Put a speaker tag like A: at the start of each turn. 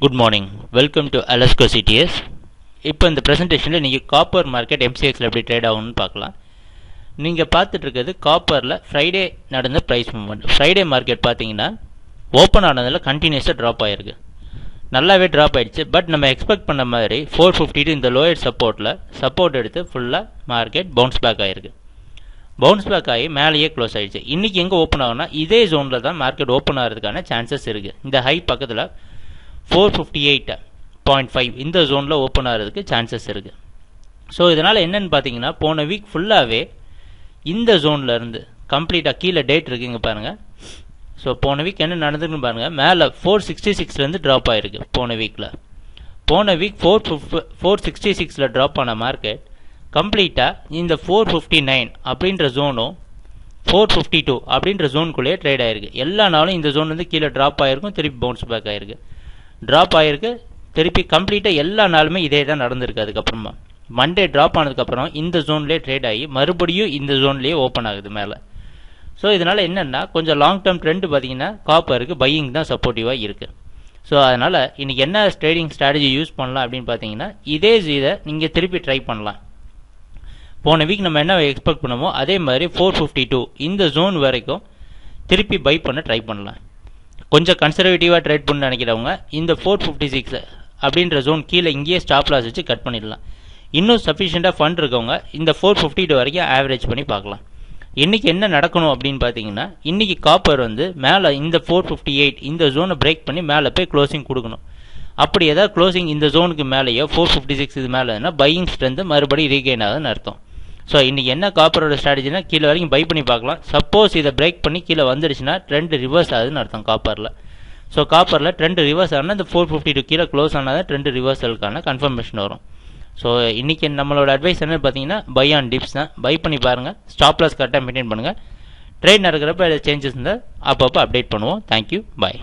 A: Good morning. Welcome to Alasco CTS. இப்போ இந்த ப்ரெசன்டேஷனில் நீங்கள் காப்பர் மார்க்கெட் MCXல எப்படி ட்ரேட் ஆகும்னு பார்க்கலாம். நீங்கள் பார்த்துட்டு இருக்கிறது காப்பரில் ஃப்ரைடே நடந்த ப்ரைஸ் மூவ்மெண்ட். ஃப்ரைடே மார்க்கெட் பார்த்தீங்கன்னா ஓப்பன் ஆனதில் கண்டினியூஸாக ட்ராப் ஆகிருக்கு. நல்லாவே ட்ராப் ஆகிடுச்சு. பட் நம்ம எக்ஸ்பெக்ட் பண்ண மாதிரி 452 இந்த லோயர் சப்போர்ட் எடுத்து ஃபுல்லாக மார்க்கெட் பவுன்ஸ் பேக் ஆகிருக்கு. பவுன்ஸ் பேக் ஆகி மேலேயே க்ளோஸ் ஆகிடுச்சு. இன்றைக்கி எங்கே ஓப்பன் ஆகும்னா இதே ஜோனில் தான் மார்க்கெட் ஓப்பன் ஆகிறதுக்கான சான்சஸ் இருக்குது. இந்த ஹை பக்கத்தில் 458.5 இந்த ஜோனில் ஓப்பன் ஆகிறதுக்கு சான்சஸ் இருக்குது. ஸோ இதனால் என்னென்னு பார்த்தீங்கன்னா போன வீக் ஃபுல்லாகவே இந்த ஜோனில் இருந்து கம்ப்ளீட்டாக கீழே டேட் இருக்குங்க பாருங்கள். ஸோ போன வீக் என்ன நடந்துன்னு பாருங்கள். மேலே 466 ட்ராப் ஆகிருக்கு. போன வீக் 466 ட்ராப் ஆன மார்க்கெட் கம்ப்ளீட்டாக இந்த 459 அப்படின்ற ஜோனும் 452 அப்படின்ற ஜோனுக்குள்ளேயே ட்ரேட் ஆகிருக்கு. எல்லா நாளும் இந்த ஜோன் வந்து கீழே ட்ராப் ஆகிருக்கும், திருப்பி பவுன்ஸ் பேக் ஆகிருக்கு. ட்ராப் ஆகிருக்கு, திருப்பி கம்ப்ளீட்டாக எல்லா நாளுமே இதே தான் நடந்திருக்கு. அதுக்கப்புறமா மண்டே ட்ராப் ஆனதுக்கப்புறம் இந்த ஜோன்லேயே ட்ரேட் ஆகி மறுபடியும் இந்த ஜோன்லேயே ஓப்பன் ஆகுது மேலே. ஸோ இதனால் என்னென்னா கொஞ்சம் லாங் டேர்ம் ட்ரெண்ட் பார்த்தீங்கன்னா காப்பருக்கு பையிங் தான் சப்போர்ட்டிவாக இருக்குது. ஸோ அதனால் இன்றைக்கி என்ன ட்ரேடிங் ஸ்ட்ராட்டஜி யூஸ் பண்ணலாம் அப்படின்னு பார்த்தீங்கன்னா இதை நீங்கள் திருப்பி ட்ரை பண்ணலாம். போன வீக் நம்ம என்ன எக்ஸ்பெக்ட் பண்ணுமோ அதே மாதிரி 452 இந்த ஜோன் வரைக்கும் திருப்பி பை பண்ண ட்ரை பண்ணலாம். கொஞ்சம் கன்சர்வேட்டிவாக ட்ரேட் பண்ண நினைக்கிறவங்க இந்த 456 அப்படின்ற ஜோன் கீழே இங்கேயே ஸ்டாப் லாஸ் வச்சு கட் பண்ணிடலாம். இன்னும் சஃபிஷியண்ட்டாக ஃபண்ட் இருக்கவங்க இந்த 452 வரைக்கும் ஆவரேஜ் பண்ணி பார்க்கலாம். இன்றைக்கி என்ன நடக்கணும் அப்படின்னு பார்த்தீங்கன்னா இன்றைக்கி காப்பர் வந்து மேலே இந்த 458 இந்த ஜோனை பிரேக் பண்ணி மேலே போய் க்ளோசிங் கொடுக்கணும். அப்படி ஏதாவது க்ளோசிங் இந்த ஜோனுக்கு மேலேயோ 456 இது மேலேனா பையிங் ஸ்ட்ரென்த்து மறுபடியும் ரீகெயின் ஆகுதுன்னு அர்த்தம். ஸோ இன்றைக்கி என்ன காப்பரோட ஸ்ட்ராட்டஜினா கீழே வரைக்கும் பை பண்ணி பார்க்கலாம். சப்போஸ் இதை பிரேக் பண்ணி கீழே வந்துடுச்சுன்னா ட்ரெண்ட் ரிவர்ஸ் ஆகுதுன்னு அர்த்தம் காப்பரில். ஸோ காப்பரில் ட்ரெண்ட் ரிவர்ஸ் ஆனால் இந்த 452 கீழே க்ளோஸ் ஆனால் தான் ட்ரெண்ட் ரிவர்சலுக்கான கன்ஃபர்மேஷன் வரும். ஸோ இன்றைக்கி நம்மளோட அட்வைஸ் என்ன பார்த்தீங்கன்னா பை ஆன் டிப்ஸ் தான். பை பண்ணி பாருங்கள், ஸ்டாப் லாஸ் கரெக்டாக மெயின்டைன் பண்ணுங்கள். ட்ரேட் நடக்கிறப்ப சேஞ்சஸ் இருந்தால் அப்பப்போ அப்டேட் பண்ணுவோம். தேங்க்யூ, பாய்.